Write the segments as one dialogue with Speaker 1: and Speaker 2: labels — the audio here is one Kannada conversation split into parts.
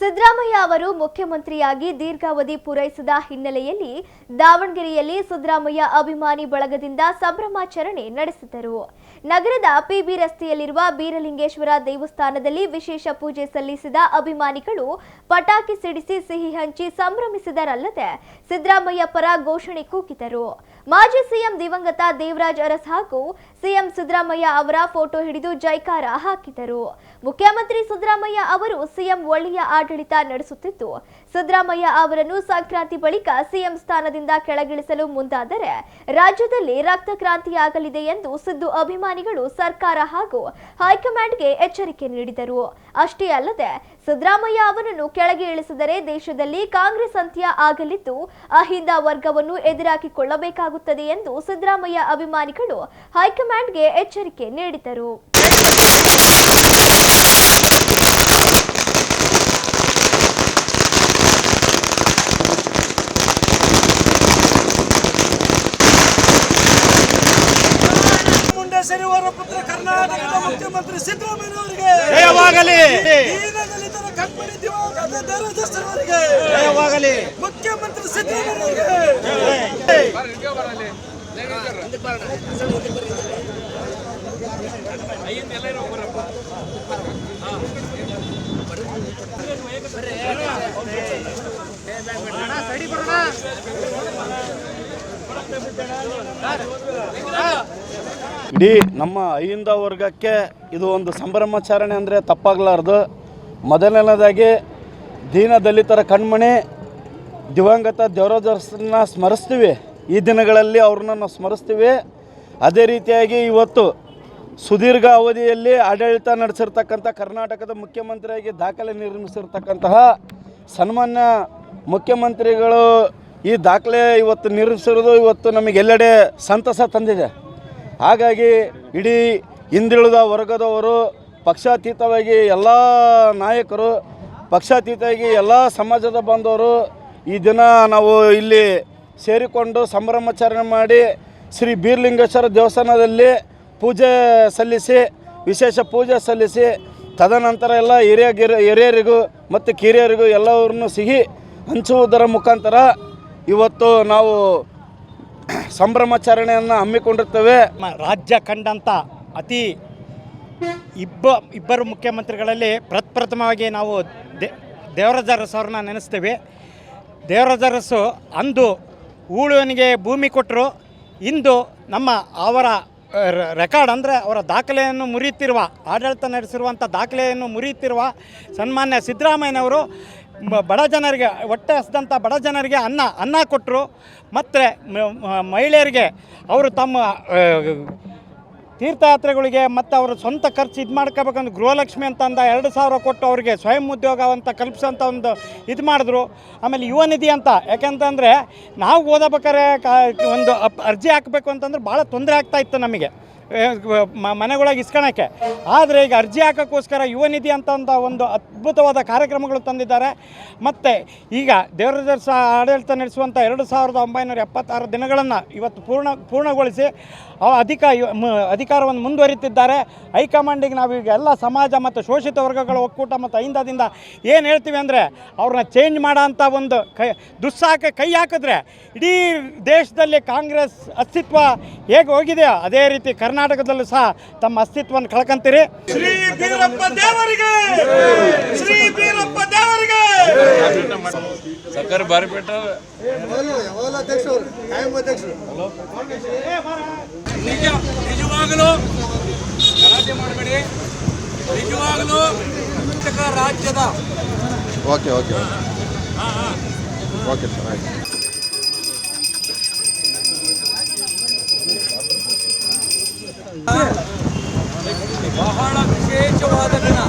Speaker 1: ಸಿದ್ದರಾಮಯ್ಯ ಅವರು ಮುಖ್ಯಮಂತ್ರಿಯಾಗಿ ದೀರ್ಘಾವಧಿ ಪೂರೈಸಿದ ಹಿನ್ನೆಲೆಯಲ್ಲಿ ದಾವಣಗೆರೆಯಲ್ಲಿ ಸಿದ್ದರಾಮಯ್ಯ ಅಭಿಮಾನಿ ಬಳಗದಿಂದ ಸಂಭ್ರಮಾಚರಣೆ ನಡೆಸಿದರು. ನಗರದ ಪಿಬಿ ರಸ್ತೆಯಲ್ಲಿರುವ ಬೀರಲಿಂಗೇಶ್ವರ ದೇವಸ್ಥಾನದಲ್ಲಿ ವಿಶೇಷ ಪೂಜೆ ಸಲ್ಲಿಸಿದ ಅಭಿಮಾನಿಗಳು ಪಟಾಕಿ ಸಿಡಿಸಿ ಸಿಹಿ ಹಂಚಿ ಸಂಭ್ರಮಿಸಿದರಲ್ಲದೆ ಸಿದ್ದರಾಮಯ್ಯ ಪರ ಘೋಷಣೆ ಕೂಗಿದರು. ಮಾಜಿ ಸಿಎಂ ದಿವಂಗತ ದೇವರಾಜ್ ಅರಸ್ ಹಾಗೂ ಸಿಎಂ ಸಿದ್ದರಾಮಯ್ಯ ಅವರ ಫೋಟೋ ಹಿಡಿದು ಜೈಕಾರ ಹಾಕಿದರು. ಮುಖ್ಯಮಂತ್ರಿ ಸಿದ್ದರಾಮಯ್ಯ ಅವರು ಸಿಎಂ ಒಳ್ಳೆಯ ಆಡಳಿತ ನಡೆಸುತ್ತಿದ್ದು, ಸಿದ್ದರಾಮಯ್ಯ ಅವರನ್ನು ಸಂಕ್ರಾಂತಿ ಬಳಿಕ ಸಿಎಂ ಸ್ಥಾನದಿಂದ ಕೆಳಗಿಳಿಸಲು ಮುಂದಾದರೆ ರಾಜ್ಯದಲ್ಲಿ ರಕ್ತಕ್ರಾಂತಿಯಾಗಲಿದೆ ಎಂದು ಸಿದ್ದು ಅಭಿಮಾನಿಗಳು ಸರ್ಕಾರ ಹಾಗೂ ಹೈಕಮಾಂಡ್ಗೆ ಎಚ್ಚರಿಕೆ ನೀಡಿದರು. ಅಷ್ಟೇ ಅಲ್ಲದೆ ಸಿದ್ದರಾಮಯ್ಯ ಅವರನ್ನು ಕೆಳಗೆ ಇಳಿಸಿದರೆ ದೇಶದಲ್ಲಿ ಕಾಂಗ್ರೆಸ್ ಅಂತ್ಯ ಆಗಲಿದ್ದು ಅಹಿಂದ ವರ್ಗವನ್ನು ಎದುರಾಕಿಕೊಳ್ಳಬೇಕಾಗುತ್ತದೆ ಎಂದು ಸಿದ್ದರಾಮಯ್ಯ ಅಭಿಮಾನಿಗಳು ಹೈಕಮಾಂಡ್ಗೆ ಎಚ್ಚರಿಕೆ ನೀಡಿದರು.
Speaker 2: ಪುತ್ರ ಕರ್ನಾಟಕದ ಮುಖ್ಯಮಂತ್ರಿ ಸಿದ್ದರಾಮಯ್ಯ
Speaker 3: ಜಯವಾಗಲಿ.
Speaker 2: ದಲಿತರ ಕಣ್ಮಣಿ ದಿವಂಗತ ದೇವರಾಜ್ ಅವರಿಗೆ
Speaker 3: ಜಯವಾಗಲಿ.
Speaker 2: ಮುಖ್ಯಮಂತ್ರಿ ಸಿದ್ದರಾಮಯ್ಯ
Speaker 3: ಇಡೀ ನಮ್ಮ ಅಹಿಂದ ವರ್ಗಕ್ಕೆ ಇದು ಒಂದು ಸಂಭ್ರಮಾಚರಣೆ ಅಂದರೆ ತಪ್ಪಾಗಲಾರ್ದು. ಮೊದಲನೇದಾಗಿ ದೀನ ದಲಿತರ ಕಣ್ಮಣಿ ದಿವಂಗತ ದೇವರಾಜ್ ಅರಸನ್ನ ಸ್ಮರಿಸ್ತೀವಿ. ಈ ದಿನಗಳಲ್ಲಿ ಅವ್ರನ್ನ ನಾವು ಸ್ಮರಿಸ್ತೀವಿ. ಅದೇ ರೀತಿಯಾಗಿ ಇವತ್ತು ಸುದೀರ್ಘ ಅವಧಿಯಲ್ಲಿ ಆಡಳಿತ ನಡೆಸಿರ್ತಕ್ಕಂಥ ಕರ್ನಾಟಕದ ಮುಖ್ಯಮಂತ್ರಿಯಾಗಿ ದಾಖಲೆ ನಿರ್ಮಿಸಿರ್ತಕ್ಕಂತಹ ಸನ್ಮಾನ್ಯ ಮುಖ್ಯಮಂತ್ರಿಗಳು ಈ ದಾಖಲೆ ಇವತ್ತು ನಿರ್ಮಿಸಿರೋದು ಇವತ್ತು ನಮಗೆ ಎಲ್ಲೆಡೆ ಸಂತಸ ತಂದಿದೆ. ಹಾಗಾಗಿ ಇಡೀ ಹಿಂದುಳಿದ ವರ್ಗದವರು, ಪಕ್ಷಾತೀತವಾಗಿ ಎಲ್ಲ ನಾಯಕರು, ಪಕ್ಷಾತೀತವಾಗಿ ಎಲ್ಲ ಸಮಾಜದ ಬಾಂಧವರು ಈ ದಿನ ನಾವು ಇಲ್ಲಿ ಸೇರಿಕೊಂಡು ಸಂಭ್ರಮಾಚರಣೆ ಮಾಡಿ ಶ್ರೀ ಬೀರಲಿಂಗೇಶ್ವರ ದೇವಸ್ಥಾನದಲ್ಲಿ ಪೂಜೆ ಸಲ್ಲಿಸಿ, ವಿಶೇಷ ಪೂಜೆ ಸಲ್ಲಿಸಿ, ತದನಂತರ ಎಲ್ಲ ಹಿರಿಯರಿಗೂ ಮತ್ತು ಕಿರಿಯರಿಗೂ ಎಲ್ಲವರನ್ನು ಸಿಹಿ ಹಂಚುವುದರ ಮುಖಾಂತರ ಇವತ್ತು ನಾವು ಸಂಭ್ರಮಾಚರಣೆಯನ್ನು ಹಮ್ಮಿಕೊಂಡಿರ್ತೇವೆ.
Speaker 4: ರಾಜ್ಯ ಕಂಡಂಥ ಅತಿ ಇಬ್ಬರು ಮುಖ್ಯಮಂತ್ರಿಗಳಲ್ಲಿ ಪ್ರಪ್ರಥಮವಾಗಿ ನಾವು ದೇವರಾಜ್ ಅರಸ್ ಅವ್ರನ್ನ ನೆನೆಸ್ತೇವೆ. ದೇವರಾಜ್ ಅರಸು ಅಂದು ಊಳುವನಿಗೆ ಭೂಮಿ ಕೊಟ್ಟರು. ಇಂದು ಅವರ ರೆಕಾರ್ಡ್ ಅಂದರೆ ಅವರ ದಾಖಲೆಯನ್ನು ಮುರಿಯುತ್ತಿರುವ, ಆಡಳಿತ ನಡೆಸಿರುವಂಥ ದಾಖಲೆಯನ್ನು ಮುರಿಯುತ್ತಿರುವ ಸನ್ಮಾನ್ಯ ಸಿದ್ದರಾಮಯ್ಯನವರು ಬಡ ಜನರಿಗೆ, ಹೊಟ್ಟೆ ಹಸಿದಂಥ ಬಡ ಜನರಿಗೆ ಅನ್ನ ಕೊಟ್ಟರು. ಮತ್ತು ಮಹಿಳೆಯರಿಗೆ ಅವರು ತಮ್ಮ ತೀರ್ಥಯಾತ್ರೆಗಳಿಗೆ ಮತ್ತು ಅವರ ಸ್ವಂತ ಖರ್ಚು ಇದು ಮಾಡ್ಕೋಬೇಕಂದ್ರೆ ಗೃಹಲಕ್ಷ್ಮಿ ಅಂತಂದ 2,000 ಕೊಟ್ಟು ಅವರಿಗೆ ಸ್ವಯಂ ಉದ್ಯೋಗ ಅಂತ ಕಲ್ಪಿಸೋಂಥ ಒಂದು ಇದು ಮಾಡಿದ್ರು. ಆಮೇಲೆ ಯುವ ನಿಧಿ ಅಂತ, ಯಾಕೆಂತಂದರೆ ನಾವು ಓದಬೇಕಾದ್ರೆ ಒಂದು ಅರ್ಜಿ ಹಾಕಬೇಕು ಅಂತಂದ್ರೆ ಭಾಳ ತೊಂದರೆ ಆಗ್ತಾಯಿತ್ತು ನಮಗೆ ಮನೆಗೊಳಗೆ ಇಸ್ಕೊಳಕ್ಕೆ. ಆದರೆ ಈಗ ಅರ್ಜಿ ಹಾಕೋಕ್ಕೋಸ್ಕರ ಯುವ ನಿಧಿ ಅಂತ ಒಂದು ಅದ್ಭುತವಾದ ಕಾರ್ಯಕ್ರಮಗಳು ತಂದಿದ್ದಾರೆ. ಮತ್ತು ಈಗ ದೇವರಾಜ್ ಅರಸ್ ಆಡಳಿತ ನಡೆಸುವಂಥ 2,976 ದಿನಗಳನ್ನು ಇವತ್ತು ಪೂರ್ಣಗೊಳಿಸಿ ಅಧಿಕಾರವನ್ನು ಮುಂದುವರಿತಿದ್ದಾರೆ. ಹೈಕಮಾಂಡಿಗೆ ನಾವು ಈಗ ಎಲ್ಲ ಸಮಾಜ ಮತ್ತು ಶೋಷಿತ ವರ್ಗಗಳ ಒಕ್ಕೂಟ ಮತ್ತು ಅಹಿಂದದಿಂದ ಏನು ಹೇಳ್ತೀವಿ ಅಂದರೆ ಅವ್ರನ್ನ ಚೇಂಜ್ ಮಾಡೋ ಅಂಥ ಒಂದು ಕೈ ಹಾಕಿದ್ರೆ ಇಡೀ ದೇಶದಲ್ಲಿ ಕಾಂಗ್ರೆಸ್ ಅಸ್ತಿತ್ವ ಹೇಗೆ ಹೋಗಿದೆಯೋ ಅದೇ ರೀತಿ ಕರ್ನಾಟಕದಲ್ಲೂ ಸಹ ತಮ್ಮ ಅಸ್ತಿತ್ವವನ್ನು ಕಳ್ಕೊಂತೀರಿ.
Speaker 2: ಶ್ರೀ ಬೀರಪ್ಪ ದೇವರಿಗೆ, ಶ್ರೀ ಬೀರಪ್ಪ ದೇವರಿಗೆ
Speaker 5: ಸರ್ಕಾರ ಬಾರಿ ಬಿಟ್ಟ
Speaker 2: ನಿಜವಾಗಲೂ ಗಲಾಟೆ ಮಾಡಬೇಡಿ. ನಿಜವಾಗಲೂ ರಾಜ್ಯದ
Speaker 5: ಓಕೆ ಓಕೆ ಓಕೆ ಸರ್ ಆಯ್ತು.
Speaker 2: ಬಹಳ ವಿಶೇಷವಾದ ದಿನ.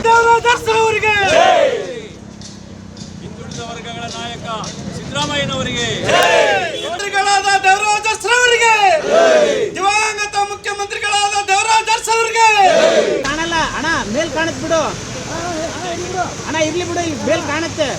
Speaker 2: ದೇವರಾಜ್ ಅರಸ್ ಅವರಿಗೆ, ಹಿಂದುಳಿದ ವರ್ಗಗಳ ನಾಯಕ ಸಿದ್ದರಾಮಯ್ಯನವರಿಗೆ, ಮಂತ್ರಿಗಳಾದ ದೇವರಾಜ್ ಅರಸ್ ಅವರಿಗೆ, ದಿವಂಗತ ಮುಖ್ಯಮಂತ್ರಿಗಳಾದ ದೇವರಾಜ್ ಅರಸ್ ಅವರಿಗೆ.
Speaker 4: ಕಾಣಲ್ಲ ಅಣ್ಣ, ಮೇಲ್ ಕಾಣುತ್ತೆ ಬಿಡು ಅಣ್ಣ, ಇರ್ಲಿ ಬಿಡು, ಈಗ ಮೇಲ್ ಕಾಣುತ್ತೆ.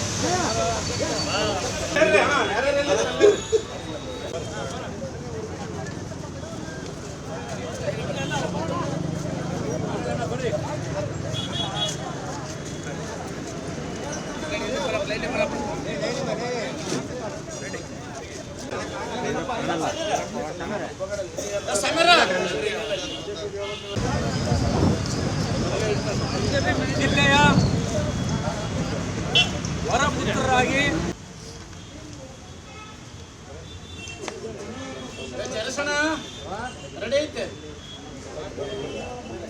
Speaker 2: ಜಿಲ್ಲೆಯ ವರಪುತ್ರರಾಗಿ